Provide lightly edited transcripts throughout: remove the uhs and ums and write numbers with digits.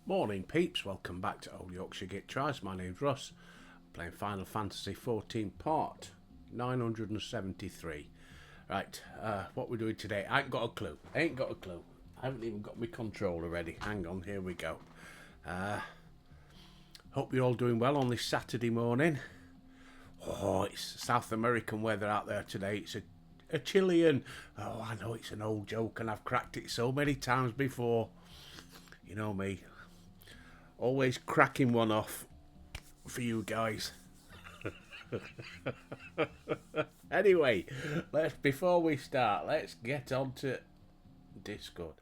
Morning peeps, welcome back to Old Yorkshire Git Tries. My name's Russ, playing Final Fantasy 14 part 973. Right, what we're doing today, I ain't got a clue. I haven't even got my controller ready. Hang on, here we go. Hope you're all doing well on this Saturday morning. Oh, it's South American weather out there today. It's a Chilean. Oh, I know it's an old joke and I've cracked it so many times before. You know me. Always cracking one off for you guys. Anyway, before we start, let's get on to Discord.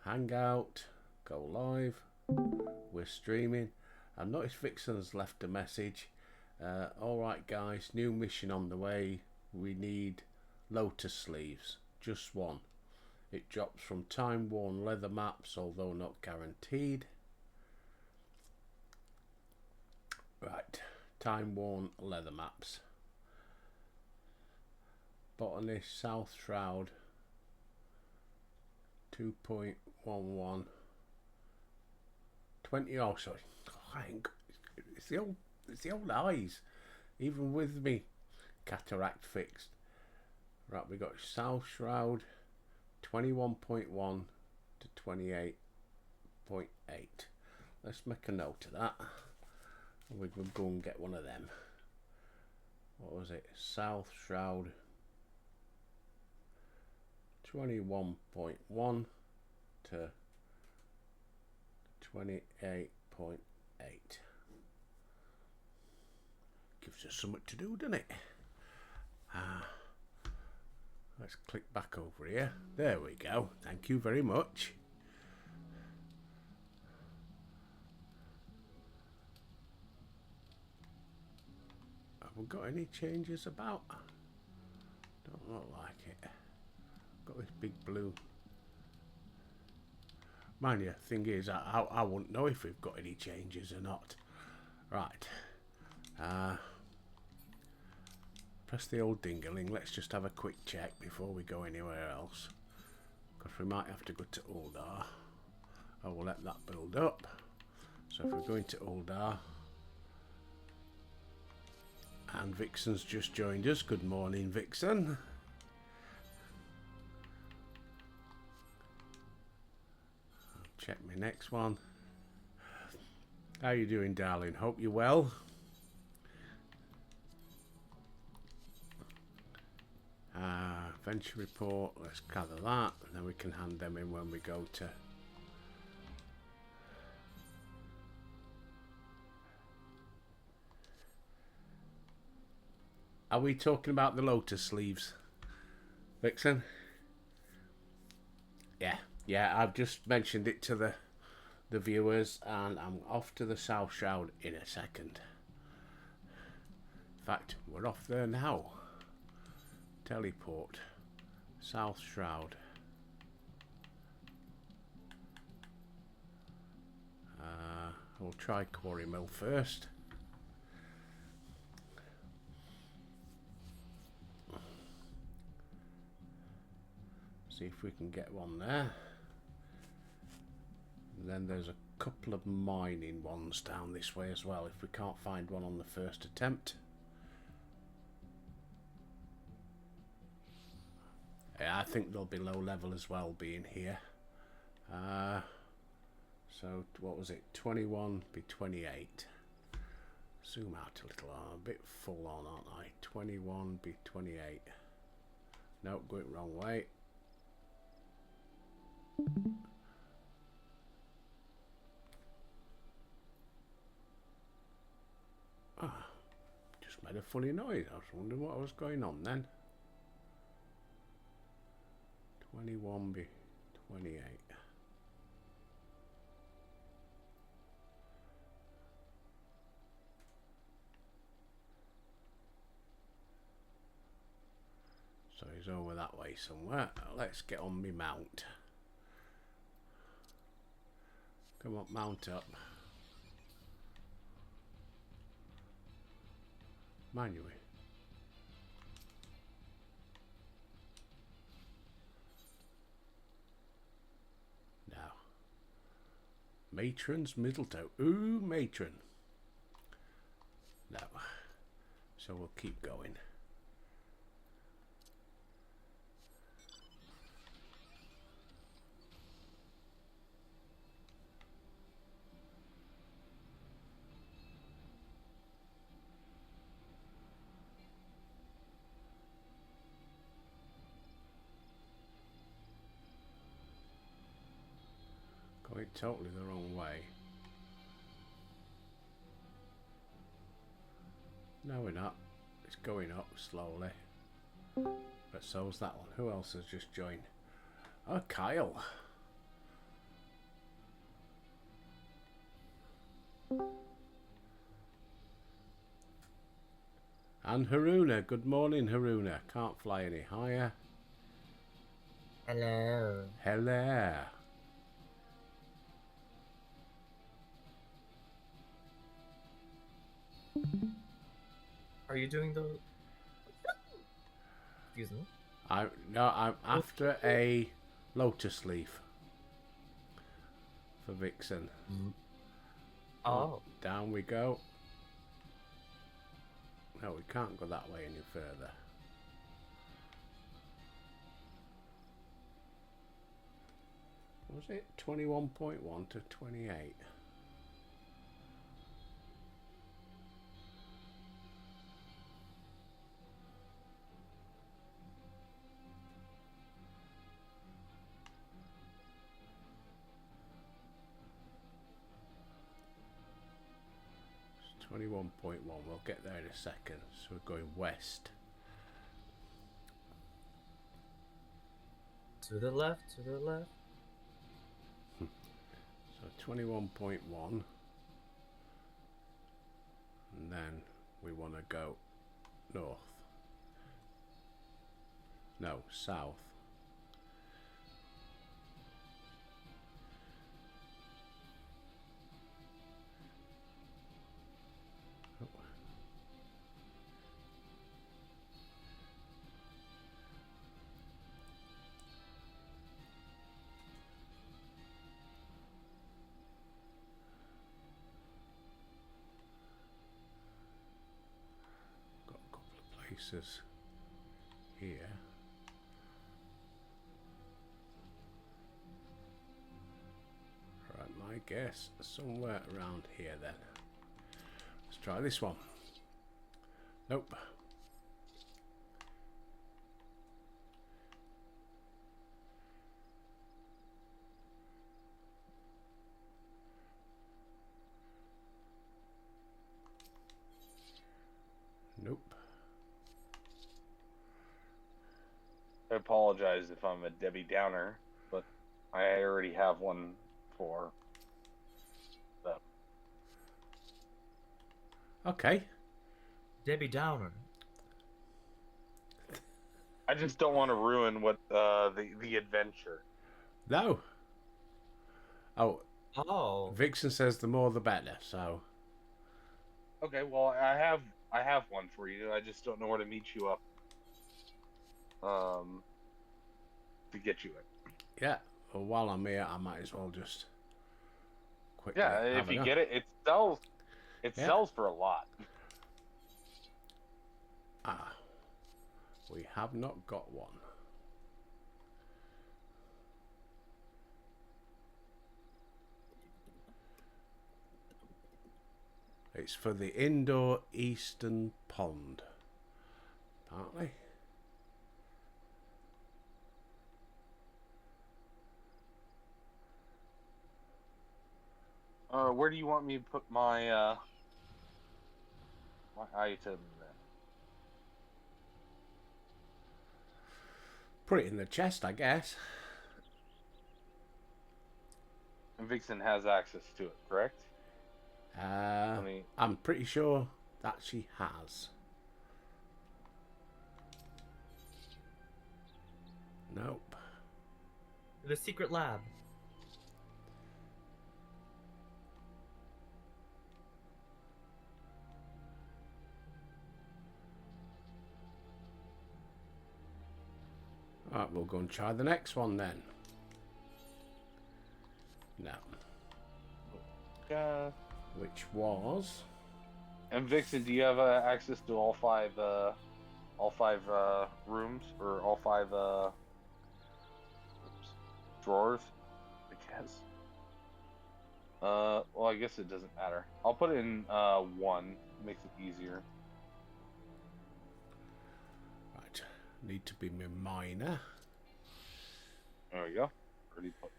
Hangout, go live. We're streaming. I've noticed Vixen's left a message. Alright guys, new mission on the way. We need Lotus sleeves, just one. It drops from time-worn leather maps, although not guaranteed. Right, time-worn leather maps. Botanist, South Shroud, 2.11. 20. Oh, sorry. It's the old eyes. Even with me cataract fixed. Right, we got South Shroud. 21.1 to 28.8. Let's make a note of that. We can go and get one of them. What was it? South Shroud 21.1 to 28.8. Gives us something to do, doesn't it? Let's click back over here. There we go. Thank you very much. Have we got any changes about? Don't look like it. Got this big blue. Mind you, thing is, I wouldn't know if we've got any changes or not. Right. Press the old dingaling. Let's just have a quick check before we go anywhere else, because we might have to go to Uldar. I will let that build up. So if we're going to Uldar, and Vixen's just joined us. Good morning, Vixen. I'll check my next one. How you doing, darling? Hope you're well. Venture report, let's gather that, and then we can hand them in when we go to Are we talking about the Lotus sleeves, Vixen? Yeah, I've just mentioned it to the viewers, and I'm off to the South Shroud in a second. In fact, we're off there now. Teleport. South Shroud. We'll try Quarry Mill first. See if we can get one there. And then there's a couple of mining ones down this way as well, if we can't find one on the first attempt. Yeah, I think they'll be low level as well being here. So what was it? 21 be 28. Zoom out a little. I'm a bit full on, aren't I? 21 be 28. Nope, going wrong way. Just made a funny noise. I was wondering what was going on then. 21 be 28. So he's over that way somewhere. Let's get on me mount. Come on, mount up. Manually. Matron's Middleton. Ooh, matron. No. So we'll keep going. Going totally the wrong way. No, we're not. It's going up slowly. But so's that one. Who else has just joined? Oh, Kyle. And Haruna. Good morning, Haruna. Can't fly any higher. Hello. Hello. Are you doing the... Excuse me? I'm after a lotus leaf for Vixen. Oh. Down we go. No, we can't go that way any further. Was it 21.1 to 28? It's 21.1. We'll get there in a second. So we're going west. To the left, to the left. So 21.1. And then we want to go north. No, south. Oh. Got a couple of places here. Right, my guess somewhere around here then. Let's try this one. Nope. Nope. I apologize if I'm a Debbie Downer, but I already have one for them. Okay. Debbie Downer. I just don't want to ruin what the adventure. No. Oh, Oh. Vixen says the more the better, so. Okay, well I have one for you. I just don't know where to meet you up. To get you it. Yeah. Well, while I'm here, I might as well just quickly. Yeah, if you get it, it sells. It sells for a lot. Ah. We have not got one. It's for the indoor eastern pond. Apparently. Where do you want me to put my my item then? Put it in the chest, I guess. And Vixen has access to it, correct? I'm pretty sure that she has. Nope. The secret lab. Right, we'll go and try the next one then. No. which was And Vixen, do you have access to all five rooms or all five drawers? I guess. Well, I guess it doesn't matter. I'll put it in one. Makes it easier. right. Need to be my minor. There we go. Already put.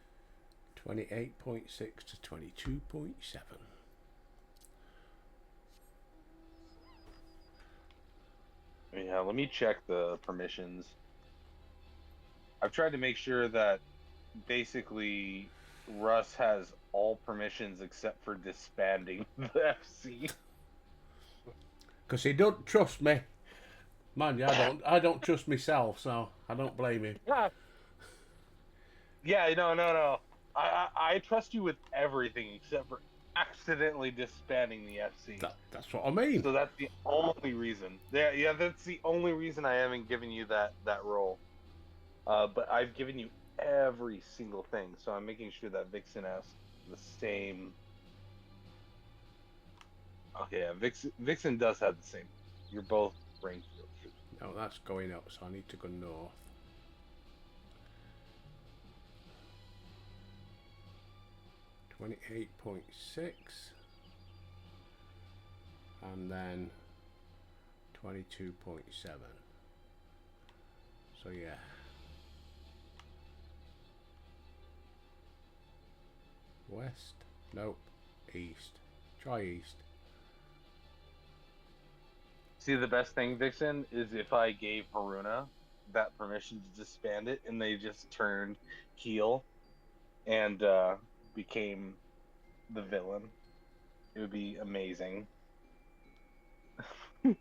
28.6 to 22.7. Yeah, let me check the permissions. I've tried to make sure that basically Russ has all permissions except for disbanding the FC. Because he don't trust me. Mind you, I don't trust myself, so I don't blame him. Yeah, no. I trust you with everything except for accidentally disbanding the FC. That's what I mean. So that's the only reason. Yeah, that's the only reason I haven't given you that role. But I've given you every single thing, so I'm making sure that Vixen has the same. Okay, yeah, Vixen does have the same. You're both brain field. No, that's going up, so I need to go north. $28.6 and then 22.7. So yeah. West? Nope. East. Try east. See, the best thing, Vixen, is if I gave Haruna that permission to disband it and they just turned heel and became the villain. It would be amazing. Oh,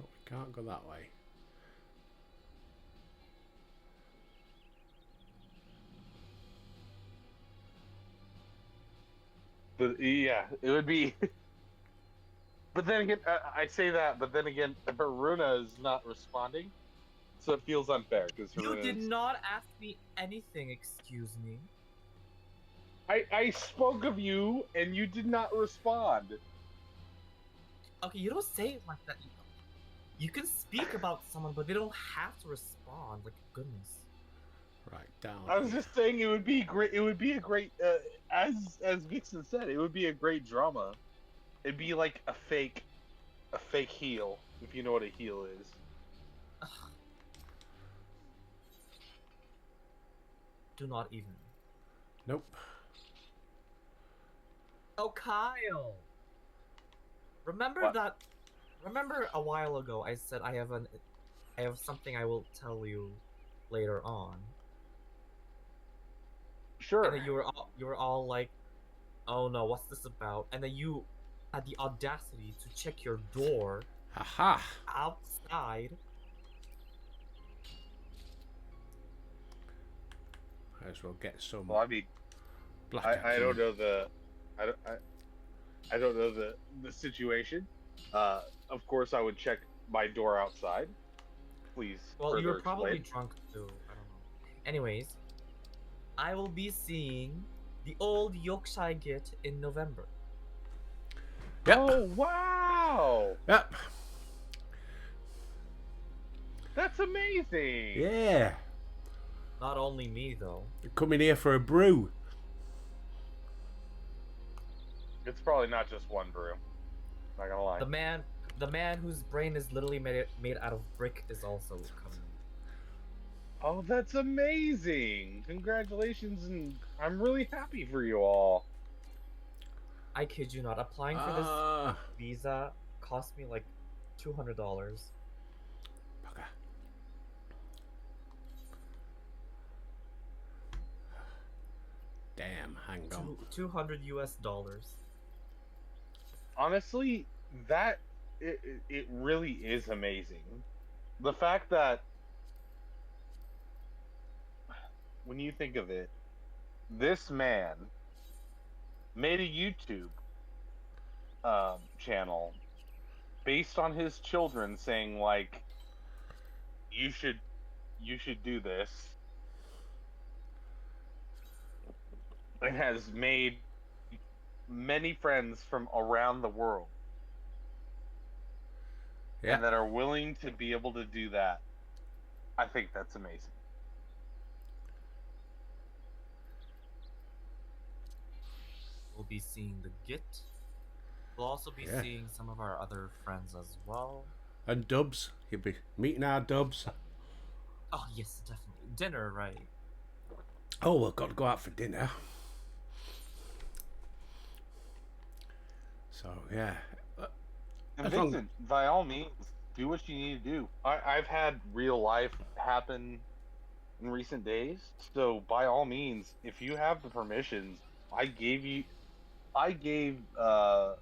we can't go that way. But yeah, it would be. But then again, I say that, but then again, Haruna is not responding, so it feels unfair because You did not ask me anything, excuse me. I spoke of you and you did not respond. Okay, you don't say it like that. You can speak about someone, but they don't have to respond. Like, goodness. Right, down. I was just saying it would be great. It would be a great, as Vixen said, it would be a great drama. It'd be like a fake heel, if you know what a heel is. Ugh. Do not even. Nope. Oh, Kyle! Remember What? that? Remember a while ago I said I have something I will tell you later on. Sure. And then you were all like, "Oh no, what's this about?" And then you had the audacity to check your door Haha. outside. Might as well get some Well, I mean, black. I don't know the, I don't know the situation. Of course, I would check my door outside. Please. Well, you were further probably explain. drunk too. I don't know. Anyways, I will be seeing the old Yorkshire Git in November. Yep. Oh wow! Yep. That's amazing. Yeah. Not only me though. Coming here for a brew. It's probably not just one brew. Not gonna lie. The man whose brain is literally made out of brick is also coming. Oh, that's amazing! Congratulations, and I'm really happy for you all. I kid you not. Applying for this visa cost me like $200. Bugger. Damn, hang on. 200 US dollars. Honestly, that it really is amazing. The fact that when you think of it, this man made a YouTube channel based on his children saying like, you should do this, and has made many friends from around the world, Yeah. and that are willing to be able to do that, I think that's amazing. We'll be seeing the Git. We'll also be Yeah. seeing some of our other friends as well. And Dubs. You'll be meeting our Dubs. Oh yes, definitely dinner, right? Oh, we've got to go out for dinner. So, yeah. And As long- Vixen, by all means, do what you need to do. I've had real life happen in recent days, so by all means, if you have the permissions, I gave the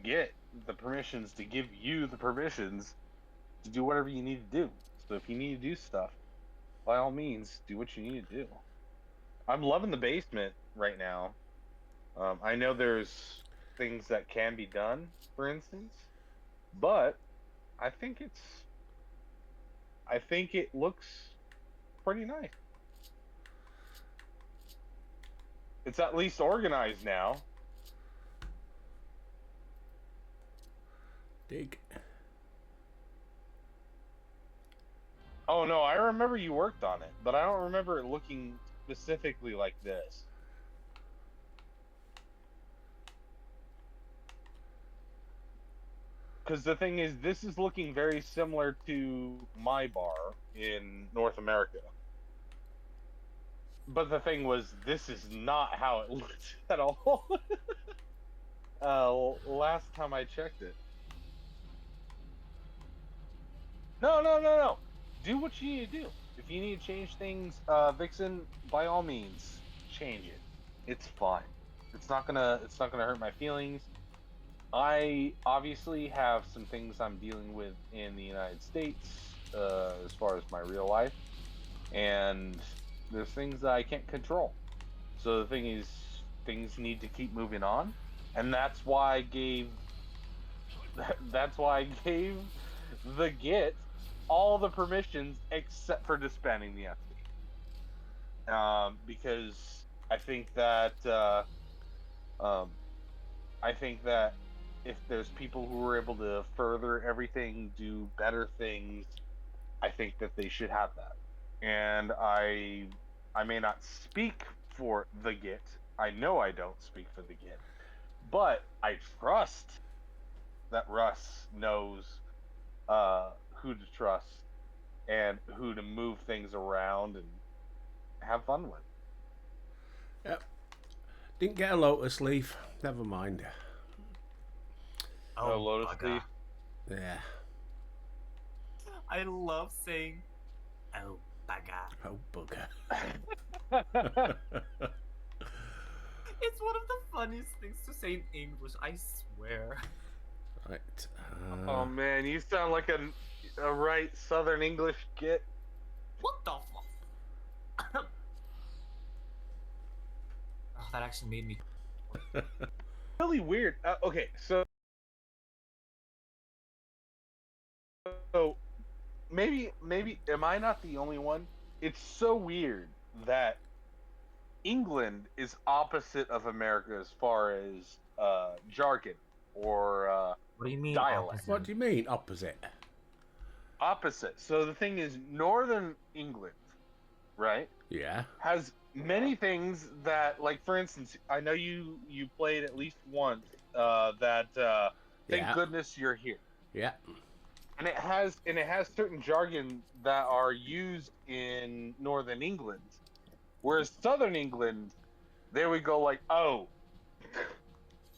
Git the permissions to give you the permissions to do whatever you need to do. So if you need to do stuff, by all means, do what you need to do. I'm loving the basement right now. I know there's things that can be done, for instance, but I think it looks pretty nice. It's at least organized now. Dig. Oh no, I remember you worked on it, but I don't remember it looking specifically like this. Because the thing is, this is looking very similar to my bar in North America. But the thing was, this is not how it looked at all. Last time I checked it. No. Do what you need to do. If you need to change things, Vixen, by all means, change it. It's fine. It's not gonna hurt my feelings. I obviously have some things I'm dealing with in the United States, as far as my real life, and there's things that I can't control. So the thing is, things need to keep moving on, and that's why I gave the Git all the permissions except for disbanding the FD. Because I think that if there's people who are able to further everything, do better things, I think that they should have that. And I may not speak for the Git. I know I don't speak for the Git, but I trust that Russ knows who to trust and who to move things around and have fun with. Yep. Didn't get a lotus leaf. Never mind. Oh, Lotus bugger. Leaf. Yeah. I love saying, "Oh bugger." Oh, bugger. It's one of the funniest things to say in English. I swear. Right. Oh man, you sound like a right Southern English Git. What the fuck? Oh, that actually made me. Really weird. Okay, so maybe am I not the only one? It's so weird that England is opposite of America as far as jargon or What do you mean? dialect. Opposite? What do you mean, opposite? opposite. So the thing is, Northern England, right, Yeah. has many things that, like, for instance, I know you played at least once thank Yeah. goodness you're here. Yeah. And it has certain jargon that are used in Northern England, whereas Southern England, there we go, like, oh,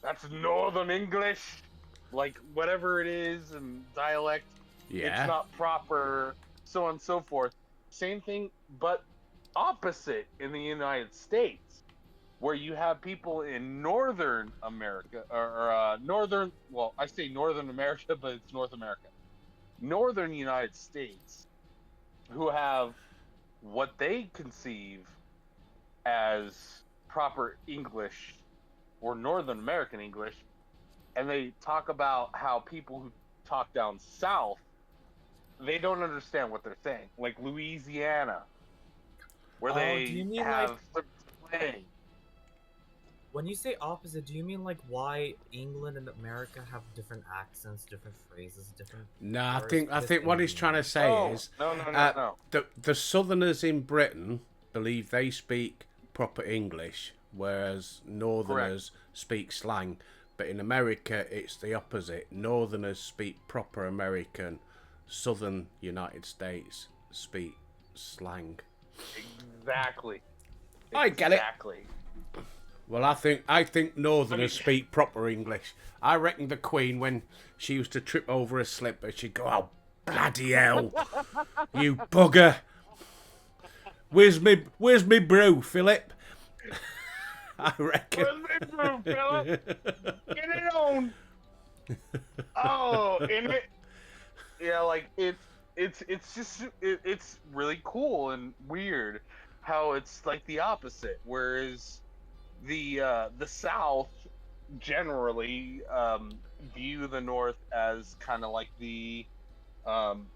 that's Northern English, like whatever it is and dialect, Yeah. it's not proper, so on and so forth. Same thing, but opposite in the United States, where you have people in Northern America or northern. Well, I say Northern America, but it's North America. Northern United States, who have what they conceive as proper English or Northern American English, and they talk about how people who talk down south they don't understand what they're saying. Like Louisiana, where Oh, do you they mean like have some slang. when you say opposite? Do you mean like why England and America have different accents, different phrases, different? No, Or is I this think what he's trying to Indian? say Oh, is no, no, no, uh, no. the Southerners in Britain believe they speak proper English, whereas Northerners speak slang. But in America, it's the opposite. Northerners speak proper American. Southern United States speak slang. Exactly. I get it. Exactly. Well, I think Northerners I mean- speak proper English. I reckon the Queen, when she used to trip over a slipper, she'd go, "Oh, bloody hell, you bugger! Where's me brew, Philip?" I reckon. Where's my brew, Philip? Get it on. Oh, and it, yeah, like it's just it's really cool and weird how it's like the opposite. Whereas the South generally view the North as kind of like um,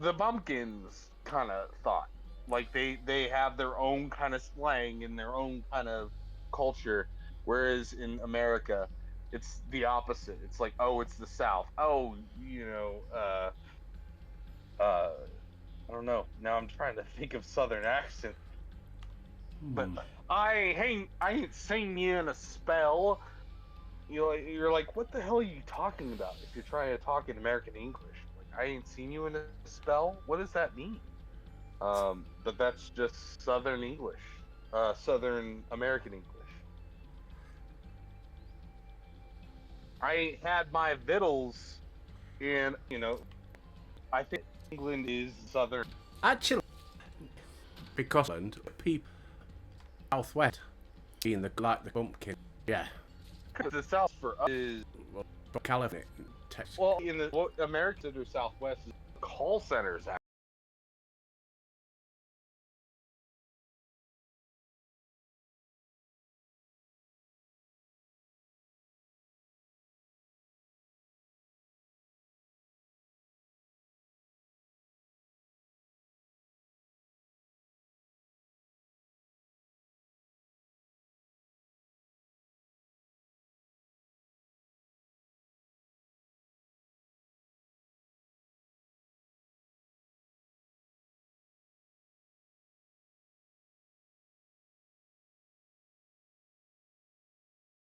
the bumpkins kind of thought. Like they have their own kind of slang and their own kind of culture, whereas in America, it's the opposite. It's like, oh, it's the South. Oh, uh, I don't know. Now I'm trying to think of Southern accent, but I ain't seen you in a spell. You're like, what the hell are you talking about? If you're trying to talk in American English, like, I ain't seen you in a spell. What does that mean? But that's just Southern English, Southern American English. I had my victuals in, I think England is Southern. Actually, because England, people southwest being the like the bumpkin, yeah. Because the South for us is, Well, California, Texas. well, in the America to Southwest is call centers.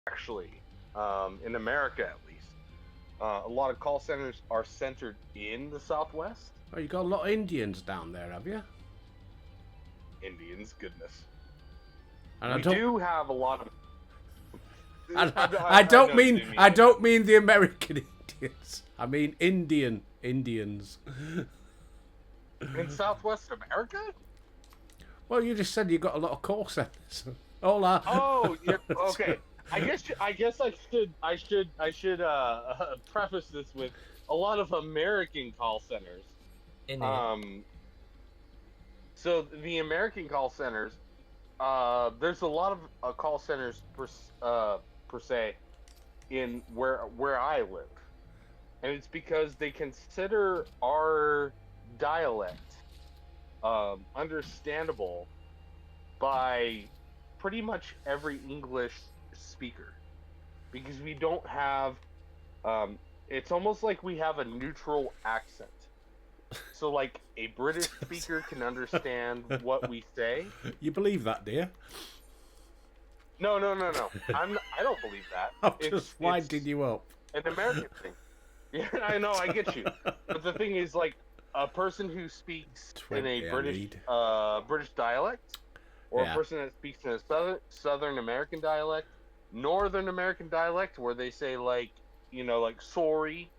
Actually, in America at least. A lot of call centers are centered in the Southwest. Oh, you got a lot of Indians down there, have you? Indians, goodness. And We do have a lot of. I don't mean the American Indians. I mean Indians. In Southwest America. Well, you just said you got a lot of call centers. Hola. Oh, yeah, okay. I guess I should preface this with a lot of American call centers. So the American call centers, there's a lot of call centers per se in where I live, and it's because they consider our dialect understandable by pretty much every English speaker, because we don't have it's almost like we have a neutral accent. So like a British speaker can understand what we say. You believe that, dear? No. I don't believe that. I'm just winding you up. An American thing. Yeah, I know, I get you. But the thing is, like, a person who speaks in a 20 I British need. British dialect, or Yeah. a person that speaks in a Southern American dialect, Northern American dialect, where they say like, like sorry,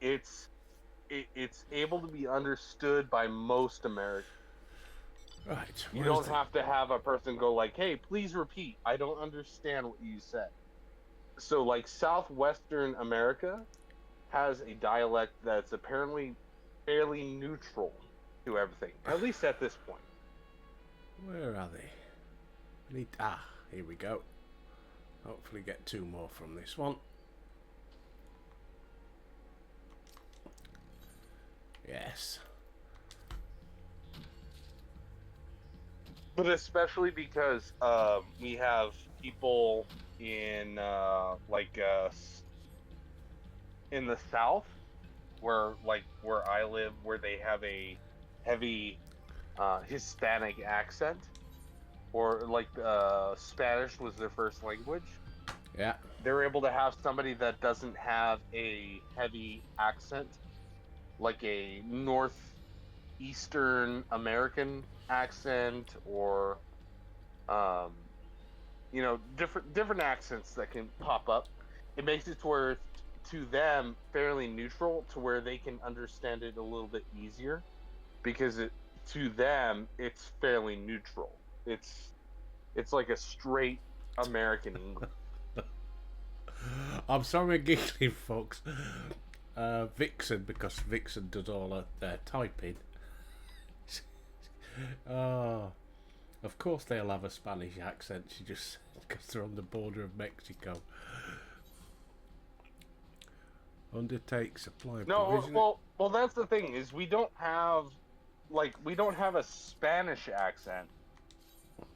it's it's able to be understood by most Americans. Right. You where's don't have to have a person go like, "Hey, please repeat. I don't understand what you said." So, like, Southwestern America has a dialect that's apparently fairly neutral to everything, at least at this point. Where are they? Here we go. Hopefully get two more from this one. Yes. But especially because we have people in in the South, where I live, where they have a heavy Hispanic accent, or Spanish was their first language. Yeah. They're able to have somebody that doesn't have a heavy accent, like a northeastern American accent, or different accents that can pop up. It makes it to where it's, to them, fairly neutral, to where they can understand it a little bit easier, because to them it's fairly neutral. It's like a straight American English. I'm sorry, giggling, folks. Vixen, because Vixen does all of their typing. Oh, of course they'll have a Spanish accent. She just because they're on the border of Mexico. Undertake supply. No, well, that's the thing, is we don't have a Spanish accent.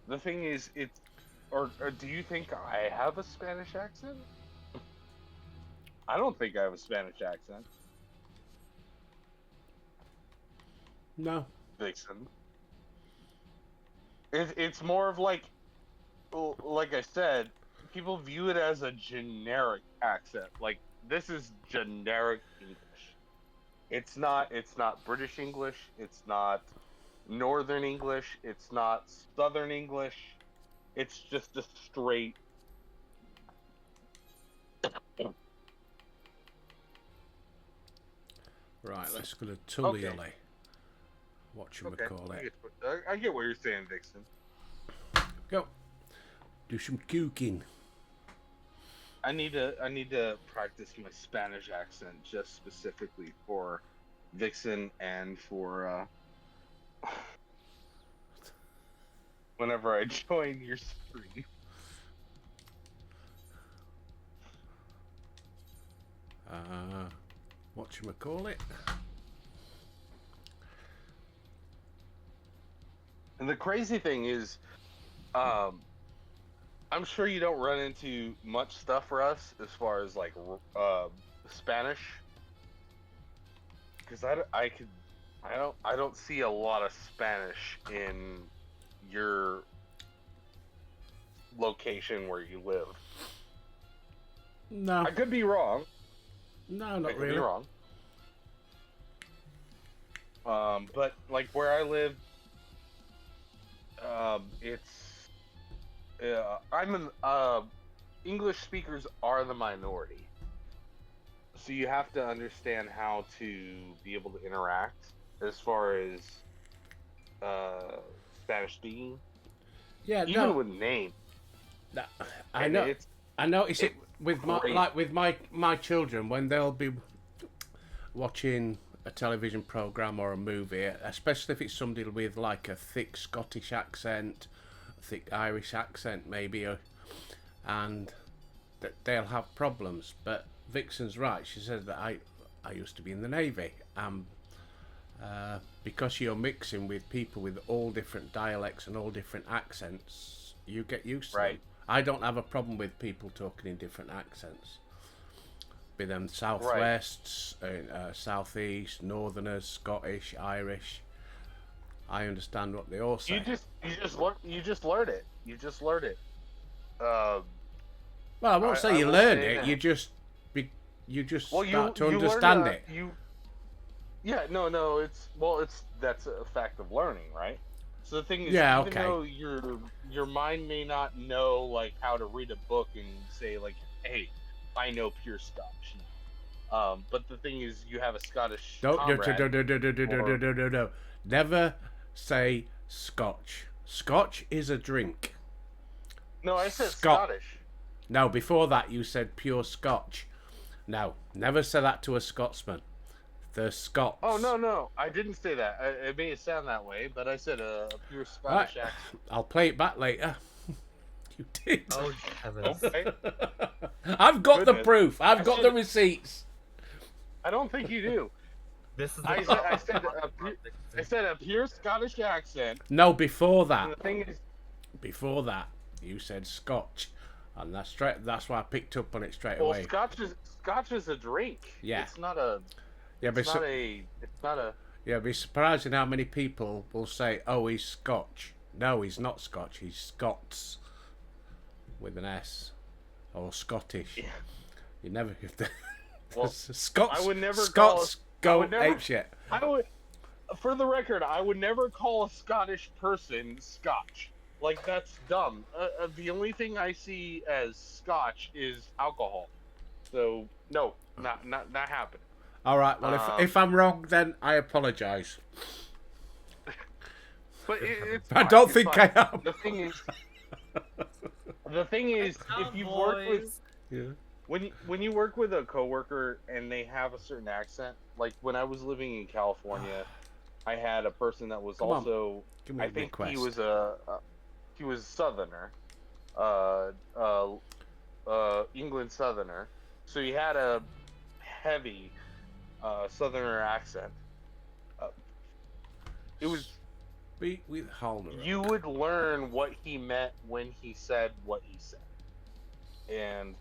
The thing is, or do you think I have a Spanish accent? I don't think I have a Spanish accent. No. Vixen. It's more of like I said, people view it as a generic accent. Like, this is generic English. It's not British English. It's not Northern English. It's not Southern English. It's just a straight. Right, let's go to Tully. Okay. Whatchamacallit. Okay. I get what you're saying, Vixen. Go. Do some cooking. I need to practice my Spanish accent just specifically for Vixen and for whenever I join your stream. Whatchamacallit. And the crazy thing is, I'm sure you don't run into much stuff for us as far as like Spanish, because I don't see a lot of Spanish in your location where you live. No. I could be wrong. No, not I could really. be wrong. But like where I live, English speakers are the minority, so you have to understand how to be able to interact as far as Spanish speaking. Yeah, Even no. with names. No, I know. I notice it with great. with my children when they'll be watching a television program or a movie, especially if it's somebody with like a thick Scottish accent, a thick Irish accent maybe, and they'll have problems. But Vixen's right. She says that I used to be in the Navy, because you're mixing with people with all different dialects and all different accents, you get used to them. I don't have a problem with people talking in different accents. Be them southwests, southeast, northerners, Scottish, Irish. I understand what they all say. You just learned it. You just learned it. Well, I won't say you learn it. You just start to understand it. That's a fact of learning, right? So the thing is, even though your mind may not know like how to read a book and say like, hey, I know pure Scotch. But the thing is, you have a Scottish comrade. No. Never say Scotch. Scotch is a drink. No, I said Scottish. No, before that you said pure Scotch. No, never say that to a Scotsman. The Scots. Oh, no, I didn't say that. It may sound that way, but I said a pure Scottish accent. I'll play it back later. You did. Oh, heavens. Okay. I've got the proof. I've got the receipts. I don't think you do. This is the I said a pure Scottish accent. No, before And that, the thing is, you said Scotch, and that's why I picked up on it straight well, away. Scotch is a drink. Yeah. It's not a. Yeah, but It's not a. It's not a. yeah, it'd be surprising how many people will say, "Oh, he's Scotch." No, he's not Scotch. He's Scots with an S, or Scottish. Yeah. You never have to. Well, Scots. I would never Scots call go would never- ape shit. I would, for the record, I would never call a Scottish person Scotch. Like that's dumb. The only thing I see as Scotch is alcohol. So no, not happening. All right. Well, if I'm wrong, then I apologise. But it's. I fine, don't it's think fine. I am. The thing is, if you work with Yeah. when you work with a coworker and they have a certain accent, like when I was living in California, I had a person that was Come on. also. Give me I a think request. he was Southerner, England Southerner. So he had a heavy Southerner accent. It was Speak with Halder. you would learn what he meant when he said what he said, and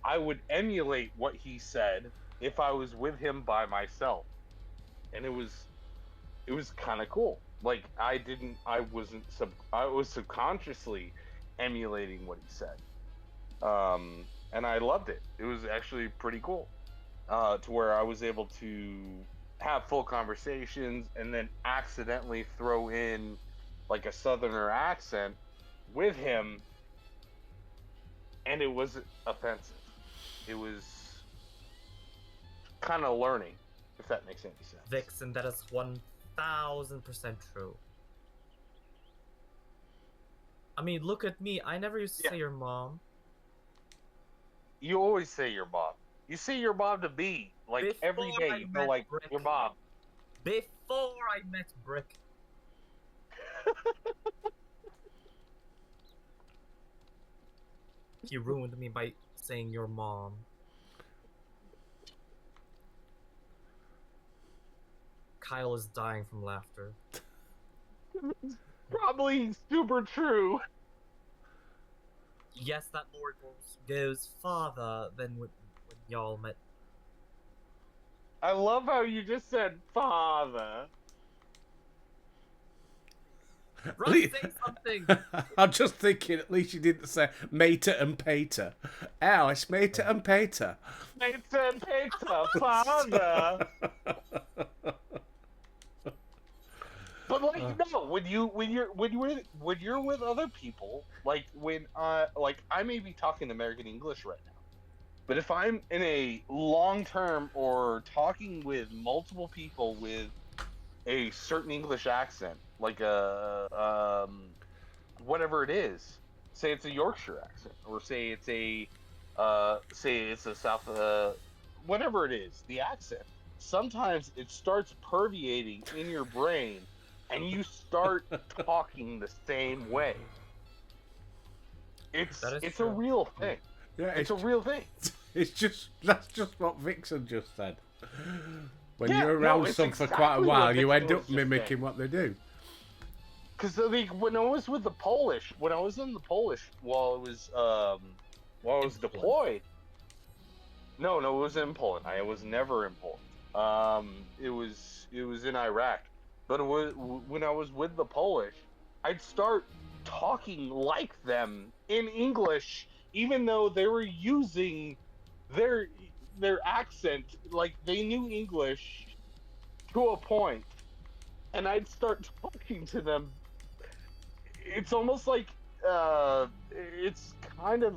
I would emulate what he said if I was with him by myself, and it was kind of cool. Like I was subconsciously emulating what he said, and I loved it. It was actually pretty cool, to where I was able to have full conversations and then accidentally throw in like a Southerner accent with him, and it wasn't offensive. It was kind of learning, if that makes any sense. Vixen, that is 1000% true. I mean, look at me. I never used to Yeah. say your mom. You always say your mom. You say your mom to me, like every Before day. I You go met like Rick. your mom. Before I met Brick. He ruined me by saying your mom. Kyle is dying from laughter. Probably super true. Yes, that Lord goes farther than when y'all met. I love how you just said father. Run, say something! I'm just thinking, at least you didn't say Mater and Pater. Oh, it's Mater and Pater. Peter, father. But like no, when you're with other people, like when I may be talking American English right now, but if I'm in a long term or talking with multiple people with a certain English accent, like a whatever it is, say it's a Yorkshire accent, or say it's a South whatever it is, the accent. Sometimes it starts permeating in your brain, and you start talking the same way. It's That is a true. real thing. Yeah, It's a real thing. that's just what Vixen just said. When Yeah, you're no, around it's some for quite a exactly while, what you Vixen end was up just mimicking saying. what they do. Because when I was with the Polish, when I was in the Polish while I was deployed. No, it was in Poland. I was never in Poland. It was in Iraq. But when I was with the Polish, I'd start talking like them in English, even though they were using their accent, like they knew English to a point, and I'd start talking to them. It's almost like it's kind of,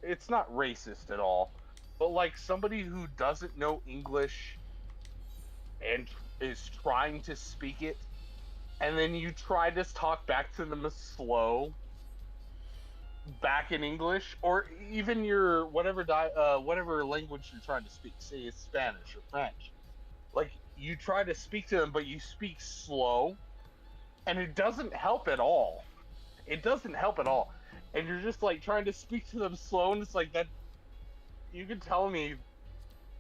it's not racist at all, but like somebody who doesn't know English and is trying to speak it, and then you try to talk back to them slow back in English, or even your whatever language you're trying to speak, say it's Spanish or French, like you try to speak to them but you speak slow, and it doesn't help at all. And you're just like trying to speak to them slow, and it's like that. You can tell me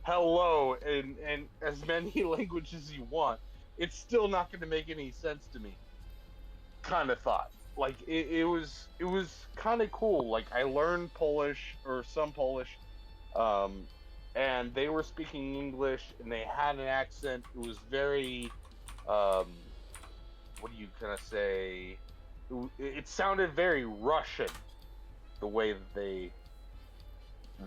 hello and as many languages as you want, it's still not going to make any sense to me. Kind of thought. Like it was kind of cool. Like I learned Polish or some Polish, um, and they were speaking English and they had an accent. It was very, um, what do you kind of say? It sounded very Russian, the way that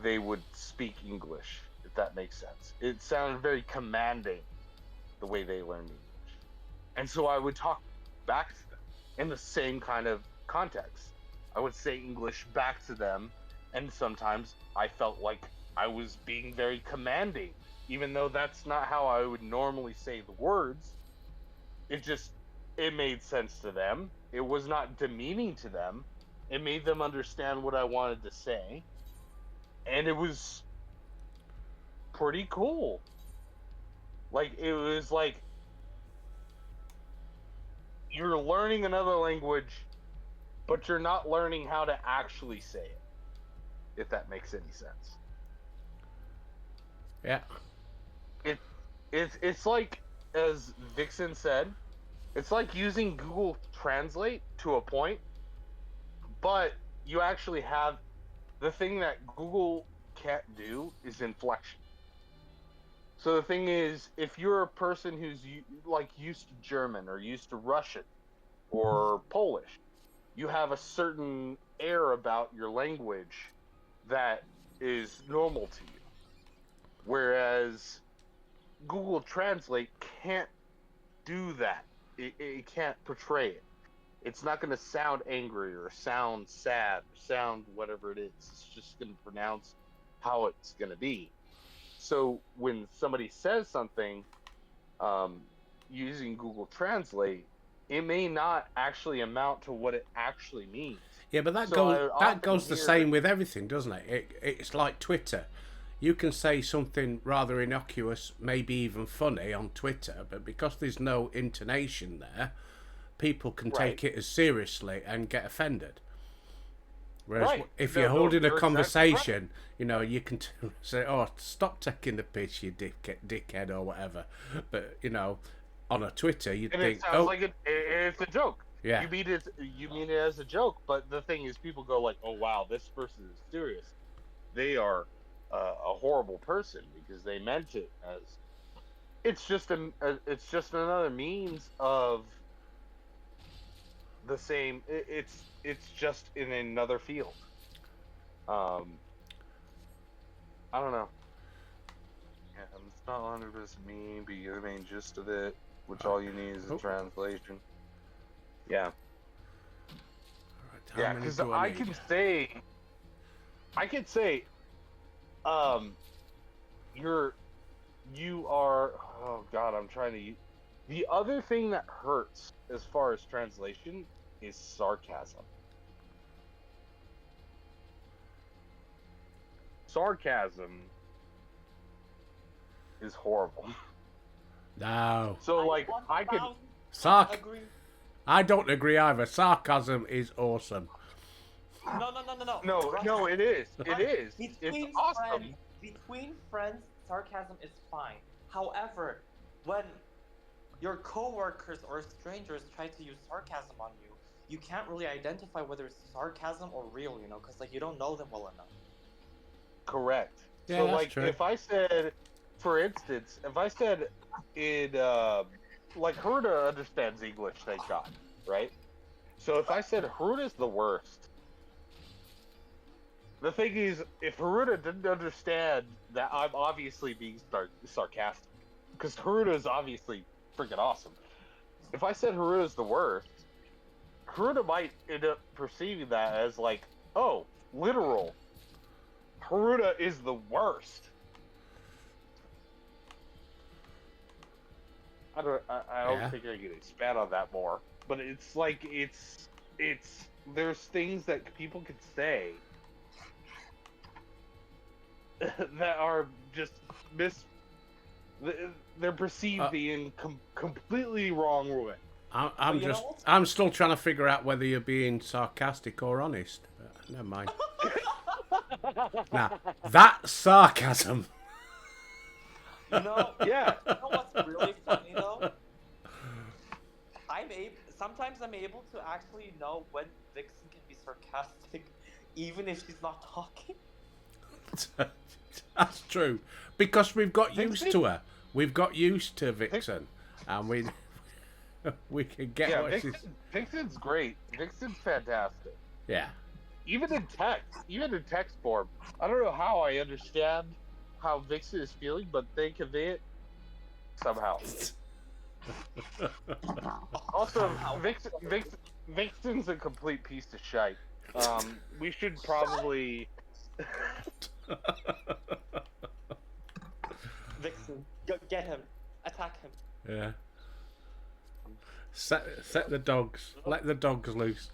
they would speak English, if that makes sense. It sounded very commanding, the way they learned English, and so I would talk back to them in the same kind of context. I would say English back to them, and sometimes I felt like I was being very commanding, even though that's not how I would normally say the words. It made sense to them. It was not demeaning to them. It made them understand what I wanted to say, and it was pretty cool. Like it was like you're learning another language, but you're not learning how to actually say it, if that makes any sense. Yeah. It's like, as Vixen said, it's like using Google Translate to a point, but you actually have the thing that Google can't do is inflection. So the thing is, if you're a person who's like used to German or used to Russian or Polish, you have a certain air about your language that is normal to you. Whereas Google Translate can't do that. It can't portray it. It's not going to sound angry or sound sad or sound whatever it is. It's just going to pronounce how it's going to be. So when somebody says something using Google Translate, it may not actually amount to what it actually means. Yeah, but that So goes the same with everything, doesn't it? It's like Twitter. You can say something rather innocuous, maybe even funny on Twitter, but because there's no intonation there, people can take it as seriously and get offended. Whereas if you're holding a conversation, you know, you can say, "Oh, stop taking the piss, you dickhead," or whatever. But you know, on a Twitter, you'd and think, it sounds like it's a joke. Yeah. You mean it as a joke, but the thing is, people go like, "Oh wow, this person is serious. They are a horrible person because they meant it as." It's just another means of the same. It's just in another field. I don't know. Yeah, it's not 100% me, but you the main gist of it, which all you need is a translation. Yeah. Right, Yeah, because I could say, you are. Oh God, I'm trying to. The other thing that hurts as far as translation is sarcasm. Sarcasm is horrible. No. So like I could. agree. I don't agree either. Sarcasm is awesome. No, it is. It is. Between It's awesome. between friends, sarcasm is fine. However, when your coworkers or strangers try to use sarcasm on you, you can't really identify whether it's sarcasm or real, you know, because like you don't know them well enough. Correct. Yeah, So that's like true. if I said, for instance, if I said in like Haruta understands English, thank God, right? So if I said Haruta's the worst, the thing is, if Haruta didn't understand that I'm obviously being sarcastic, because Haruta is obviously freaking awesome. If I said Haruta's the worst, Haruta might end up perceiving that as like, oh, literal. Haruta is the worst. I don't think I can expand on that more, but it's like it's there's things that people could say that are just they're perceived in completely wrong way. I'm still trying to figure out whether you're being sarcastic or honest. But never mind. Now, that's sarcasm. Yeah. You know what's really funny though? Sometimes I'm able to actually know when Vixen can be sarcastic, even if she's not talking. That's true. Because we've got used Vixen? to her. We've got used to Vixen. And we can get Yeah, what she's... Vixen's great. Vixen's fantastic. Yeah. Even in text form. I don't know how I understand how Vixen is feeling, but they convey it somehow. Also, Vixen's a complete piece of shite. We should probably... Vixen, get him, attack him. Yeah. Set the dogs. Let the dogs loose.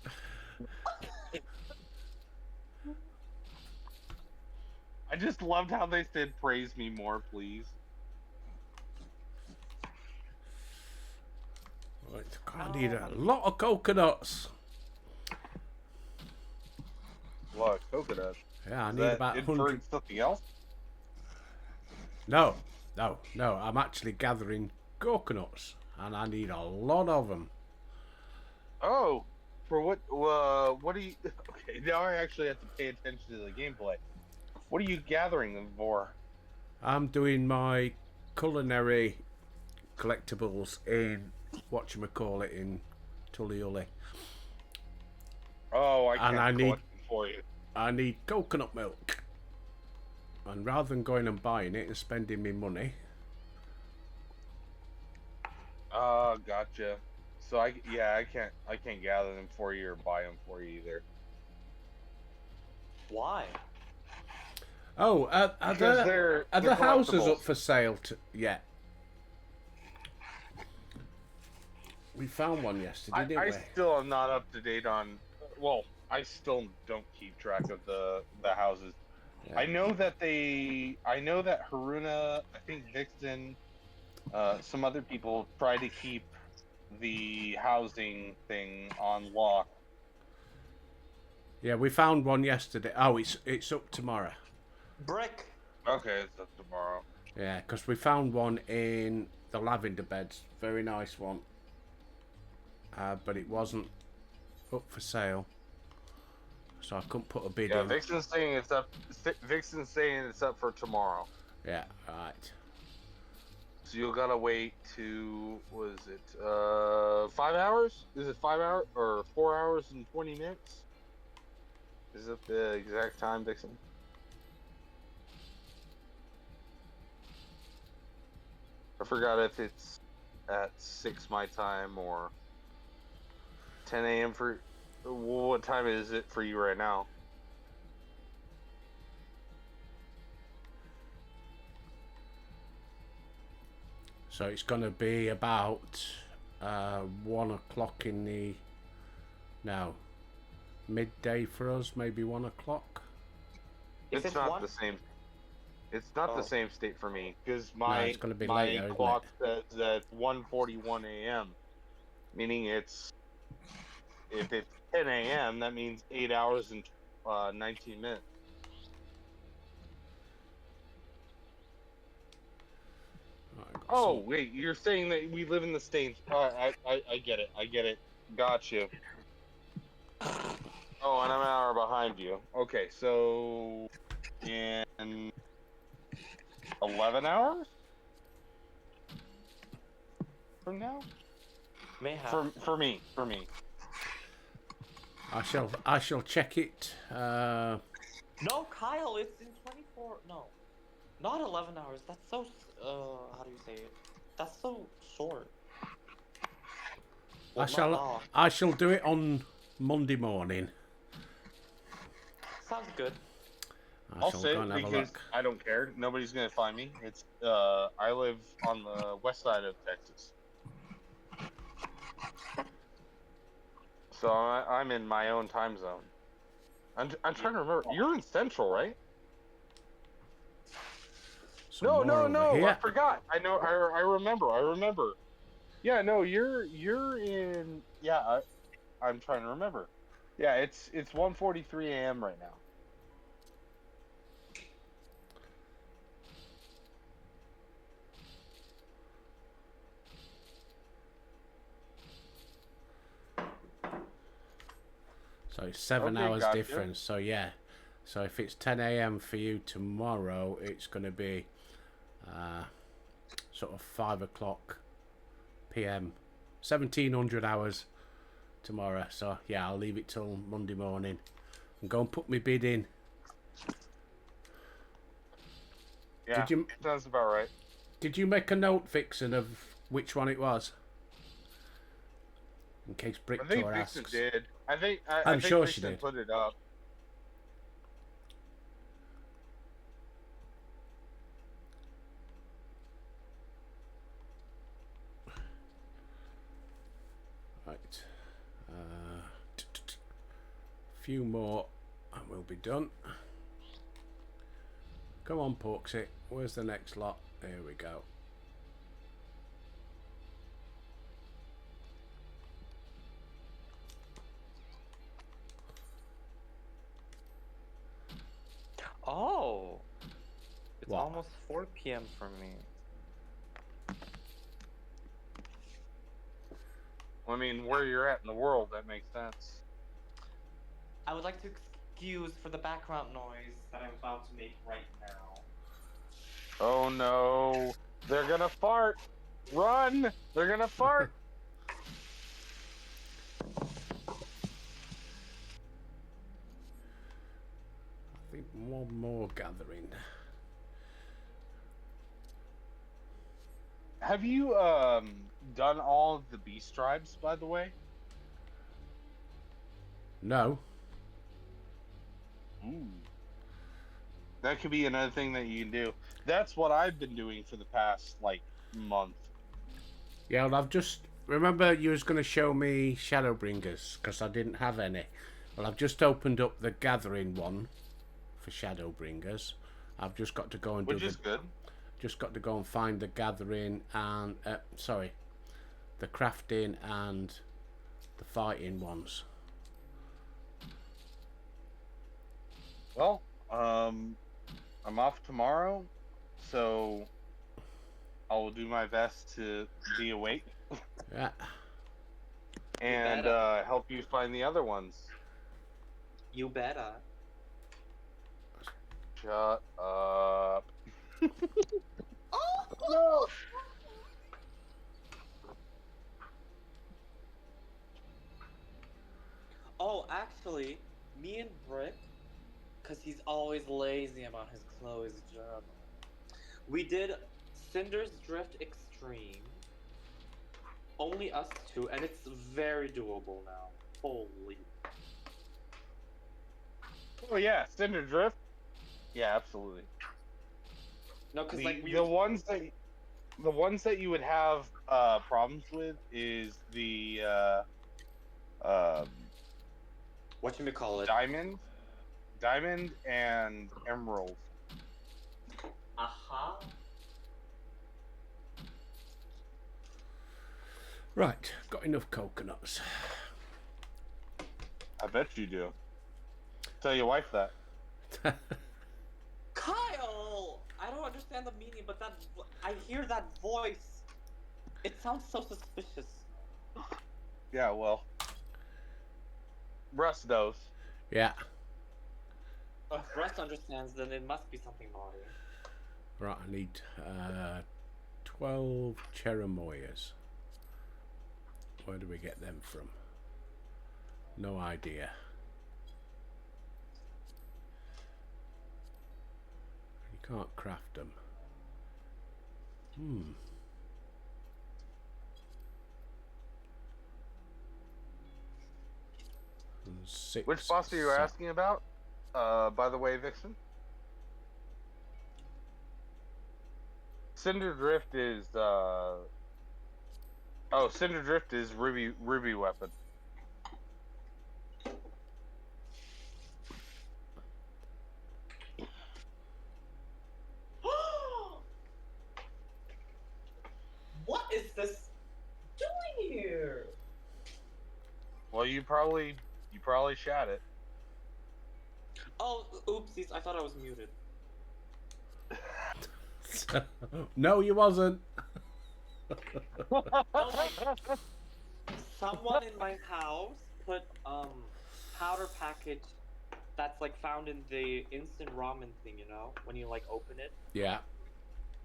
I just loved how they said, "Praise me more, please." Right, I need a lot of coconuts. What, coconut? Yeah, I Is need that about inferring 100. something else? No. I'm actually gathering coconuts, and I need a lot of them. Oh, for what? What do you? Okay, now I actually have to pay attention to the gameplay. What are you gathering them for? I'm doing my culinary collectibles in whatchamacallit in Tullyully. Oh, I And can't I collect need- them for you. I need coconut milk. And rather than going and buying it and spending me money, Gotcha. So I can't gather them for you or buy them for you either. Why? oh, are Because they're houses collectibles. up for sale yet? We found one yesterday, didn't I we? still am not up to date on. Well, I still don't keep track of the houses. Yeah. I know that Haruna, I think Vixen, some other people try to keep the housing thing on lock. Yeah, we found one yesterday. Oh, it's up tomorrow. Brick. Okay, it's up tomorrow. Yeah, because we found one in the lavender beds. Very nice one. But it wasn't up for sale. So I couldn't put a bid Yeah, in. Vixen's saying it's up. Vixen's saying it's up for tomorrow. Yeah, right. So you gotta wait to, what is it, 5 hours? Is it 5 hours or 4 hours and 20 minutes? Is it the exact time, Vixen? I forgot if it's at 6 my time or 10 a.m. for. What time is it for you right now? So it's going to be about 1 o'clock in the... No. Midday for us, maybe 1 o'clock. If It's it's not one- the same. It's not Oh. the same state for me because my it's gonna be my later, isn't clock says at 1:41 a.m. Meaning if it's 10 a.m. that means 8 hours and 19 minutes. Right, got Oh some- wait, you're saying that we live in the States? I get it. I get it. Got you. Oh, and I'm an hour behind you. Okay, so in 11 hours from now. May have. For me. I shall check it. No, Kyle, it's in 24. No, not 11 hours. That's so. How do you say it? That's so short. Well, not long. I shall do it on Monday morning. Sounds good. I'll shall say go it and have a because look. I don't care. Nobody's gonna find me. It's I live on the west side of Texas, so I'm in my own time zone. I'm trying to remember. You're in Central, right? Some No, more over I here. forgot. I know. I remember. Yeah, no, you're in. Yeah, I'm trying to remember. Yeah, it's 1:43 a.m. right now. So it's 7 Okay, hours gotcha. difference. So yeah. So if it's 10 a.m. for you tomorrow, it's going to be sort of 5 o'clock p.m. 1700 hours tomorrow. So yeah, I'll leave it till Monday morning and go and put my bid in. Yeah, Did you sounds about right. did you make a note, Vixen, of which one it was? In case I think Bricktor Vixen asks. did. I think I'm sure she Vixen did. put it up. Right. Few more and we'll be done. Come on, Porksy. Where's the next lot? There we go. Oh, it's What? almost 4 p.m. for me. I mean, where you're at in the world, that makes sense. I would like to excuse for the background noise that I'm about to make right now. Oh no, they're gonna fart! Run! They're gonna fart! I think one more gathering. Have you done all of the beast tribes, by the way? No. Ooh. That could be another thing that you can do. That's what I've been doing for the past like month. Yeah, well, I've just remember you was going to show me Shadowbringers because I didn't have any. Well, I've just opened up the gathering one for Shadowbringers. I've just got to go and Which do is good. just got to go and find the gathering and the crafting and the fighting ones. Well, I'm off tomorrow, so I will do my best to be awake Yeah. and better. help you find the other ones. You better. Shut up. No! Oh, actually, me and Brick, because he's always lazy about his Chloe's journal, we did Cinder's Drift Extreme. Only us two, and it's very doable now. Holy. Oh yeah, Cinder Drift. Yeah, absolutely. No, because like we The ones that you would have problems with is the whatchamacallit. diamond and emerald. Aha. Right. Got enough coconuts. I bet you do. Tell your wife that. Kyle! I don't understand the meaning, but I hear that voice. It sounds so suspicious. Yeah, well, Russ knows. Yeah. If Russ understands, then it must be something naughty. Right. I need 12 cherimoyas. Where do we get them from? No idea. You can't craft them. Hmm. And 6. Which boss are you asking about? By the way, Vixen? Cinder Drift is Cinder Drift is Ruby weapon. What is this doing here? Well, you probably shot it. Oh, oopsies! I thought I was muted. No, you wasn't. Oh, like, someone in my house put powder package that's like found in the instant ramen thing, you know, when you like open it. Yeah.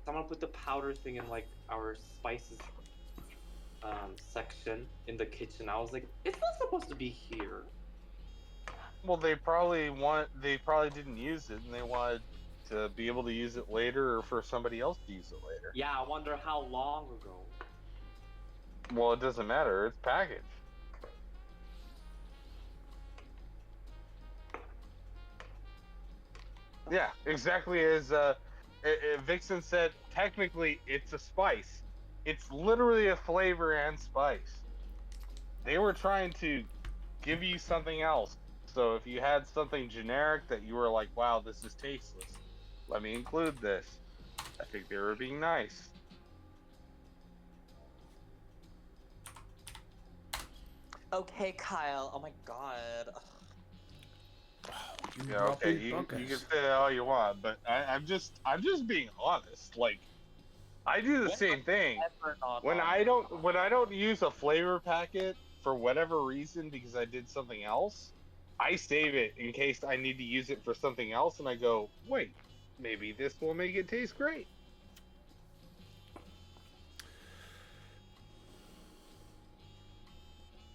Someone put the powder thing in like our spices section in the kitchen. I was like, it's not supposed to be here. Well, they probably didn't use it, and they wanted to be able to use it later, or for somebody else to use it later. Yeah, I wonder how long ago. Well, it doesn't matter. It's packaged. Yeah, exactly as Vixen said. Technically, it's a spice. It's literally a flavor and spice. They were trying to give you something else. So if you had something generic that you were like, wow, this is tasteless, let me include this. I think they were being nice. Okay, Kyle. Oh my god. You Yeah, okay, you can say that all you want, but I'm just being honest. Like, I do the same thing. When I don't use a flavor packet for whatever reason because I did something else, I save it in case I need to use it for something else, and I go, wait, maybe this will make it taste great.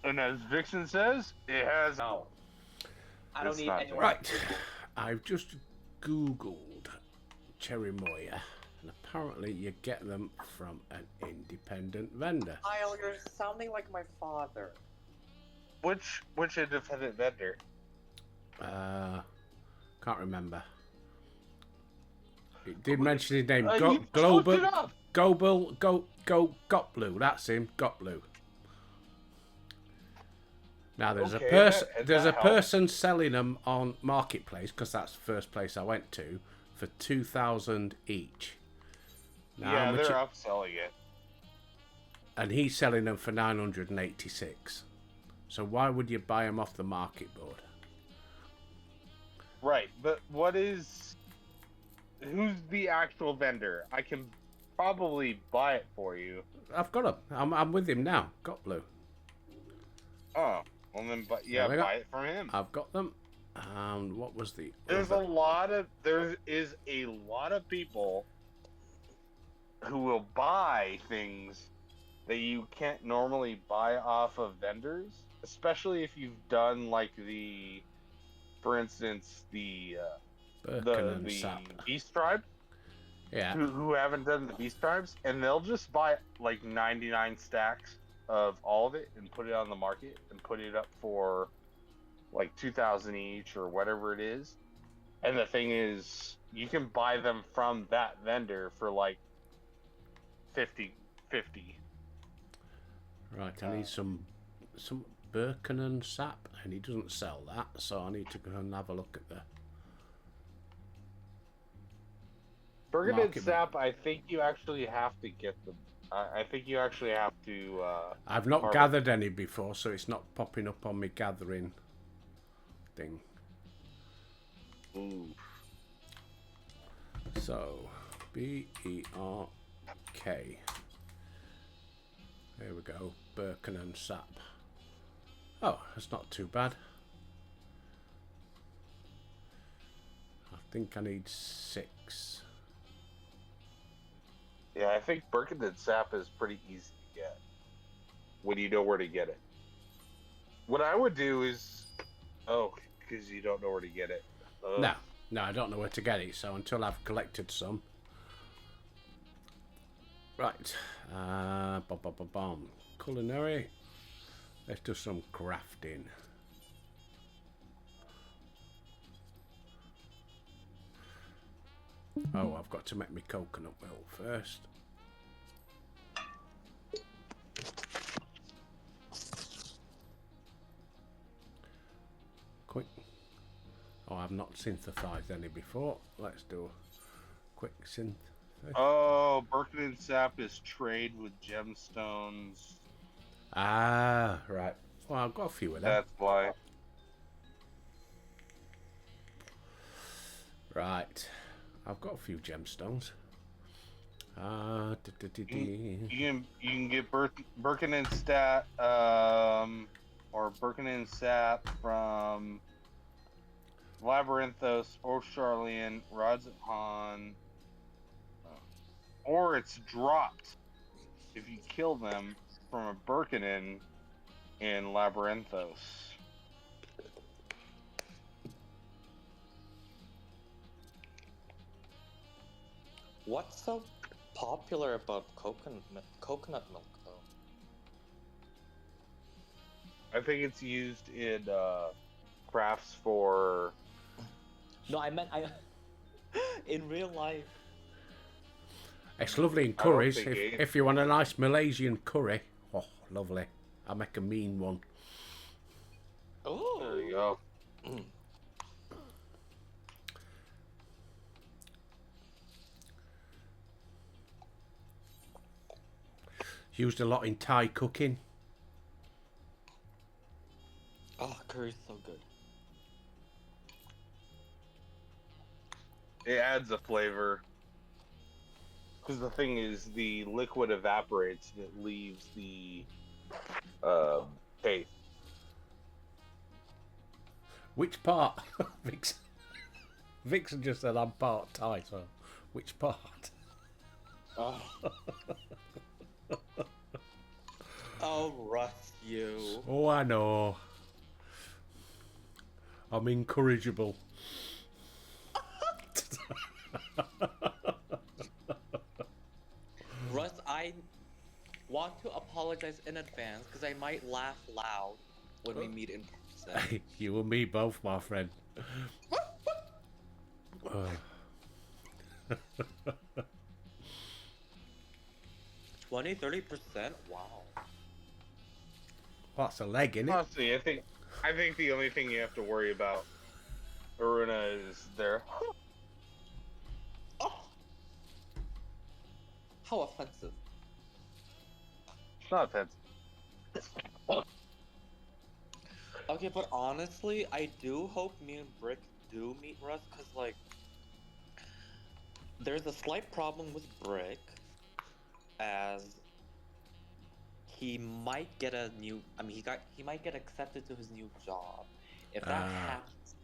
And as Vixen says, it has No. I don't It's need not any. Right. I've just Googled Cherimoya, and apparently you get them from an independent vendor. Kyle, you're sounding like my father. which independent vendor? Can't remember. It did mention his name. You Global. looked it up. Gotblue. That's him. Gotblue. Now there's Okay, a person. that There's a helps. person selling them on Marketplace because that's the first place I went to for 2,000 each. Now, Yeah, how much they're upselling it. and he's selling them for 986. So why would you buy them off the market board? Right, but who's the actual vendor? I can probably buy it for you. I've got them. I'm with him now. Gotblue. Oh, well then, There we go. buy it from him. I've got them. And what was the There is a other? lot of people who will buy things that you can't normally buy off of vendors, especially if you've done like for instance, the Birkin and Sap. Beast Tribe, Yeah. who haven't done the Beast Tribes, and they'll just buy like 99 stacks of all of it and put it on the market and put it up for like 2,000 each or whatever it is. And the thing is, you can buy them from that vendor for like 50. Right, I need some Birkin and Sap, and he doesn't sell that, so I need to go and have a look at the Burgundy Market. Sap, I think you actually have to get them. I think you actually have to. I've not Harvest. gathered any before, so it's not popping up on my gathering thing. Ooh. So, BERK. There we go. Birkin and Sap. Oh, that's not too bad. I think I need 6. Yeah, I think Birkenhead Sap is pretty easy to get when you know where to get it. What I would do is, because you don't know where to get it. Ugh. No, I don't know where to get it, so until I've collected some. Right. Bomb. Culinary. Let's do some crafting. Oh, I've got to make my coconut milk first. Quick. Oh, I've not synthesized any before. Let's do a quick synth. Oh, Birkenhead Sap is trade with gemstones. Ah, right. Well, I've got a few of them. That's why. Right. I've got a few gemstones. You can get Birkenhead Stat. or Birkenin sap from Labyrinthos or Charlian, Rods at Han, or it's dropped if you kill them from a Birkenin in Labyrinthos. What's so popular about coconut milk, though? I think it's used in crafts for. No, I meant in real life. It's lovely in I don't curries. think it- If you want a nice Malaysian curry, oh, lovely. I'll make a mean one. Oh. There you go. Mm. Used a lot in Thai cooking. Oh, curry's so good. It adds a flavor. Because the thing is, the liquid evaporates and it leaves the taste. Which part? Vixen just said I'm part Thai, so which part? Oh. Oh, Russ, you. Oh, I know. I'm incorrigible. Russ, I want to apologize in advance because I might laugh loud when we meet in person. You and me both, my friend. Uh, 20-30%? Wow. That's a leg, innit? Honestly, I think the only thing you have to worry about, Aruna, is their. Oh! How offensive. It's not offensive. Okay, but honestly, I do hope me and Brick do meet Russ, because, like, there's a slight problem with Brick, as he might get a new, he might get accepted to his new job. If that happens,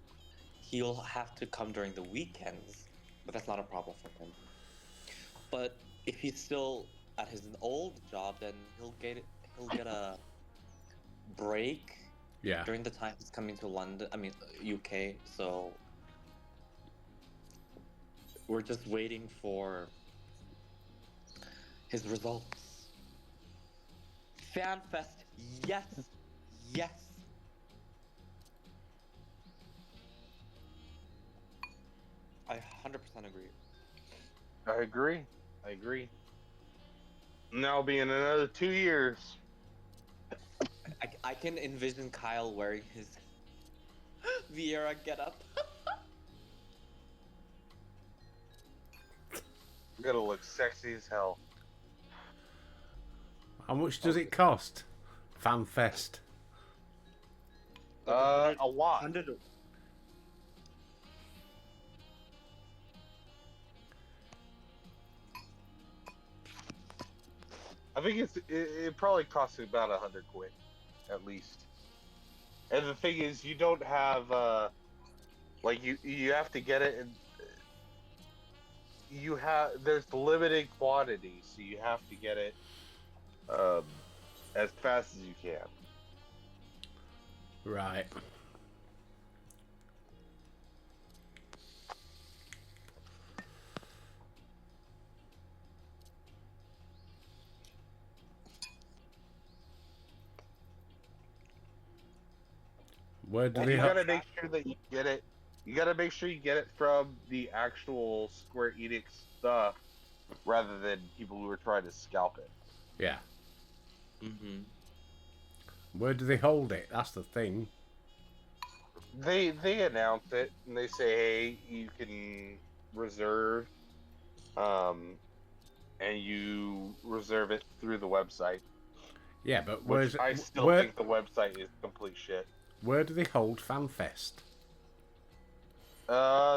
he'll have to come during the weekends, but that's not a problem for him. But if he's still at his old job, then he'll get a break Yeah. during the time he's coming to London, UK, so we're just waiting for his results. FanFest, yes! Yes! I 100% agree. I agree. Now be in another 2 years. I can envision Kyle wearing his Vieira getup. You gotta look sexy as hell. How much does it cost? FanFest. A lot. 100. I think it probably costs about 100 quid, at least. And the thing is, you don't have you have to get it, and there's limited quantity, so you have to get it as fast as you can. Right. Where do And they you have? gotta make sure that you get it. You gotta make sure you get it from the actual Square Enix stuff, rather than people who are trying to scalp it. Yeah. Mm-hmm. Where do they hold it? That's the thing. They announce it and they say, hey, you can reserve, and you reserve it through the website. Yeah, but Which I still where, think the website is complete shit. where do they hold FanFest?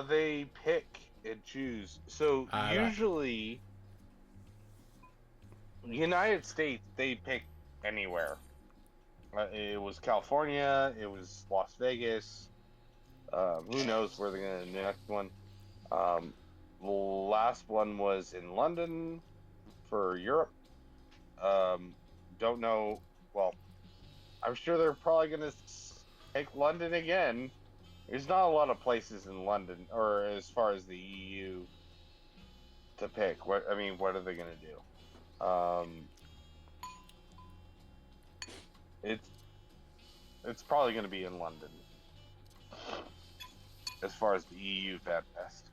They pick and choose. So Right. usually, United States, they pick anywhere. It was California. It was Las Vegas. Who knows where they're gonna do the next one? The last one was in London for Europe. Don't know. Well, I'm sure they're probably gonna take London again. There's not a lot of places in London, or as far as the EU to pick. What are they gonna do? It's probably gonna be in London, as far as the EU Fan Fest.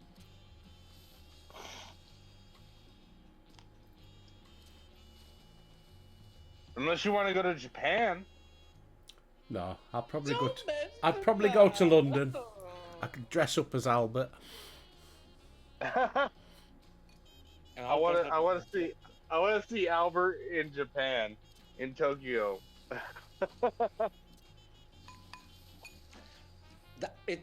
Unless you want to go to Japan. No, I'll probably go. Don't mention I'd probably go to that. London. I could dress up as Albert. I And I'll want dress to. up I want as to see. I want to see Albert in Japan, in Tokyo.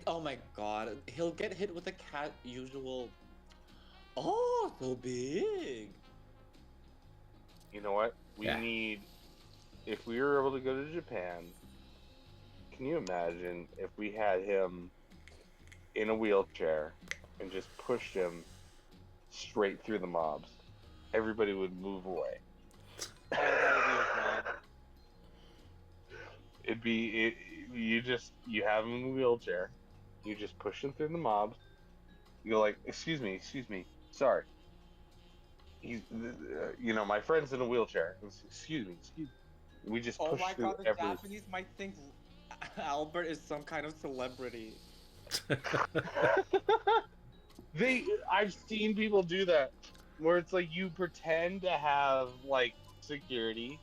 Oh my god, he'll get hit with a cat usual. Oh, so big. You know what? We Yeah. need. If we were able to go to Japan, can you imagine if we had him in a wheelchair and just pushed him straight through the mobs? Everybody would move away. Oh, that would be a god. It'd be you have him in a wheelchair, you just push him through the mobs. You're like, excuse me, sorry. He's, my friend's in a wheelchair. Excuse me. We just Oh push my through god, the every. Japanese might think Albert is some kind of celebrity. I've seen people do that, where it's like you pretend to have like security.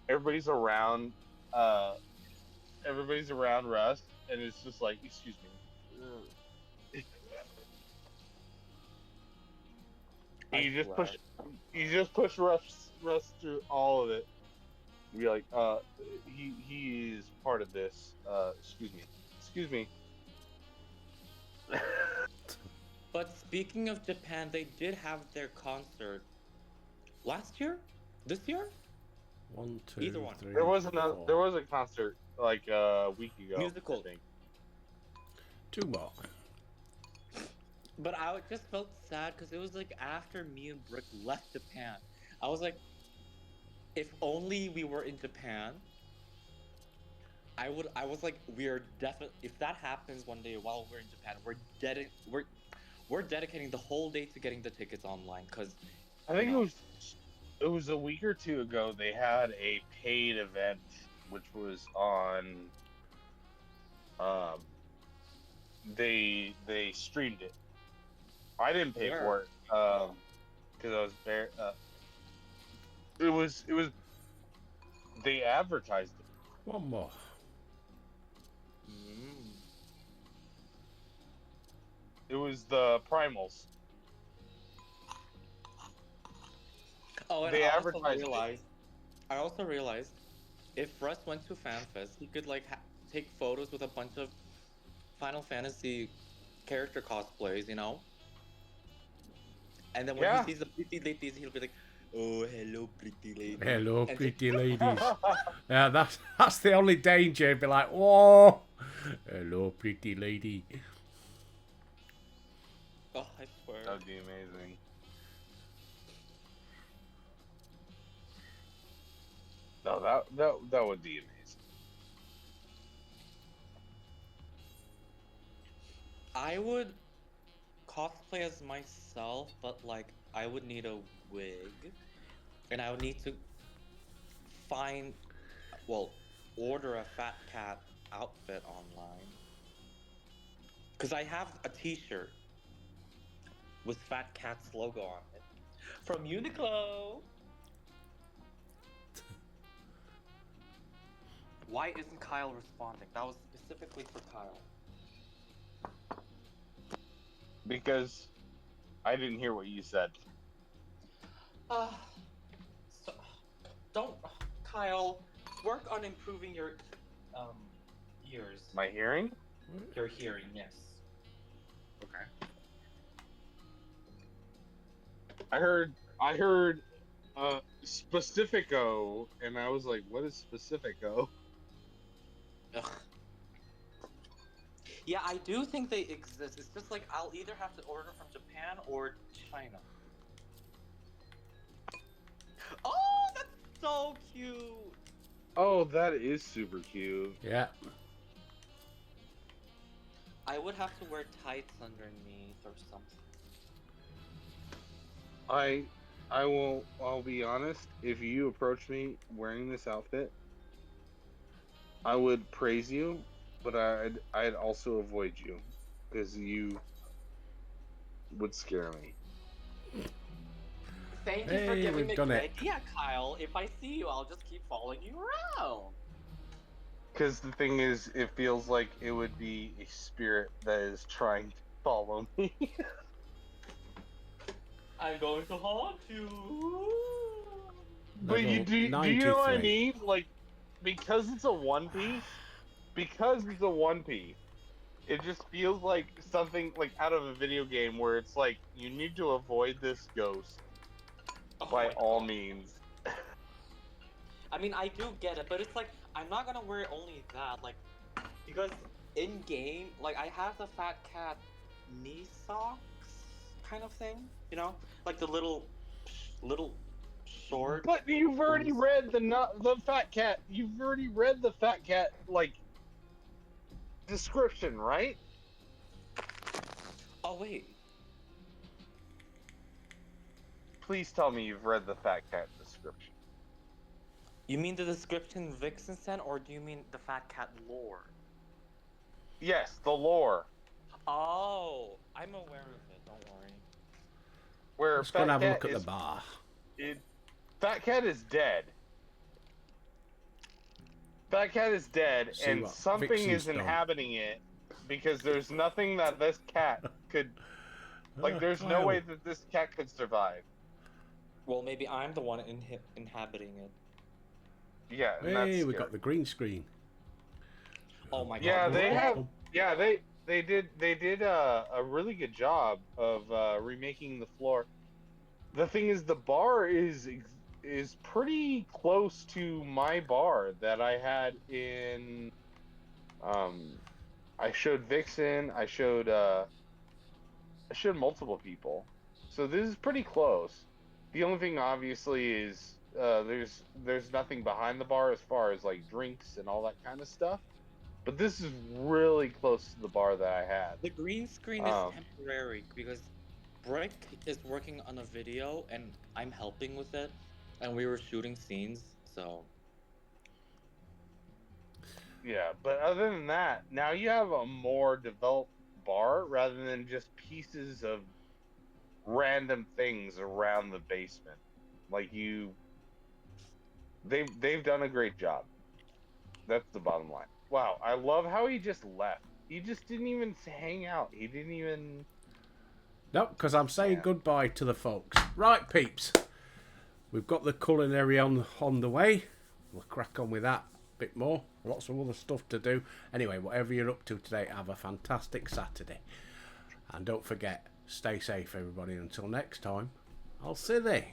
Everybody's around Russ, and it's just like, excuse me. And you just push Russ through all of it. Be like, he is part of this. Excuse me. But speaking of Japan, they did have their concert last year? This year? 1, 2, Either one. 3, There was 4. a concert like a week ago. Musical. I think. 2 more. But I just felt sad because it was like after me and Brick left Japan. I was like, if only we were in Japan. I was like, we're definitely. If that happens one day while we're in Japan, we're dedicating the whole day to getting the tickets online. Cause I think it was a week or two ago. They had a paid event, which was on. They streamed it. I didn't pay Where? for it because I was very. It was. They advertised it. 1 more. It was the Primals. Oh, and They I also advertised it. realized. I also realized, if Russ went to FanFest, he could like take photos with a bunch of Final Fantasy character cosplays, you know. And then when Yeah. he sees the pretty ladies, he'll be like, "Oh, hello, pretty lady." Hello, And pretty ladies. Yeah, that's the only danger. Be like, whoa, hello, pretty lady. Oh, I swear. That would be amazing. No, that would be amazing. I would cosplay as myself, but like I would need a wig, and I would need to order a Fat Cat outfit online. Cause I have a T-shirt with Fat Cat's logo on it from Uniqlo. Why isn't Kyle responding? That was specifically for Kyle. Because I didn't hear what you said. So, don't, Kyle, work on improving your ears. My hearing? Your hearing, yes. Okay. I heard Specifico, and I was like, what is Specifico? Ugh. Yeah, I do think they exist. It's just like I'll either have to order from Japan or China. Oh, that's so cute. Oh, that is super cute. Yeah. I would have to wear tights underneath or something. I'll be honest, if you approach me wearing this outfit, I would praise you, but I'd also avoid you because you would scare me. Thank you for Hey, giving we've me a done good it. idea, Kyle. If I see you, I'll just keep following you around. Because the thing is, it feels like it would be a spirit that is trying to follow me. I'm going to haunt you. But you Level do you know what I 93. mean? Like, because it's a one piece, it just feels like something like out of a video game where it's like you need to avoid this ghost Oh by my all God. means. I mean, I do get it, but it's like I'm not gonna wear only that, like, because in game, like I have the fat cat knee socks kind of thing, you know, like the little short. But you've already ones. read the fat cat. You've already read the fat cat like description, right? Oh wait, Please tell me you've read the fat cat description. you mean the description Vixen sent, or do you mean the fat cat lore? Yes, the lore Oh, I'm aware of it. Don't worry. where Let's go and fat have a cat look at is the bar. fat cat is dead. Fat cat is dead, See and what something Vixen's is done. inhabiting it because there's nothing that this cat could. Like, there's no Kyle. way that this cat could survive. Well, maybe I'm the one inhabiting it. Yeah, and Hey, that's we scary. got the green screen. Oh my God. Yeah, they Brick! have. Yeah, they did a really good job of remaking the floor. The thing is, the bar is pretty close to my bar that I had in. I showed Vixen. I showed multiple people. So this is pretty close. The only thing, obviously, is there's nothing behind the bar as far as like drinks and all that kind of stuff. But this is really close to the bar that I had. The green screen is Um, temporary because Brick is working on a video and I'm helping with it, and we were shooting scenes, so. Yeah, but other than that, now you have a more developed bar rather than just pieces of random things around the basement. Like they've done a great job. That's the bottom line. Wow, I love how he just left. He just didn't even hang out. He didn't even. Nope, because I'm saying Yeah. goodbye to the folks. Right, peeps. We've got the culinary on the way. We'll crack on with that a bit more. Lots of other stuff to do. Anyway, whatever you're up to today, have a fantastic Saturday. And don't forget, stay safe, everybody. Until next time, I'll see thee.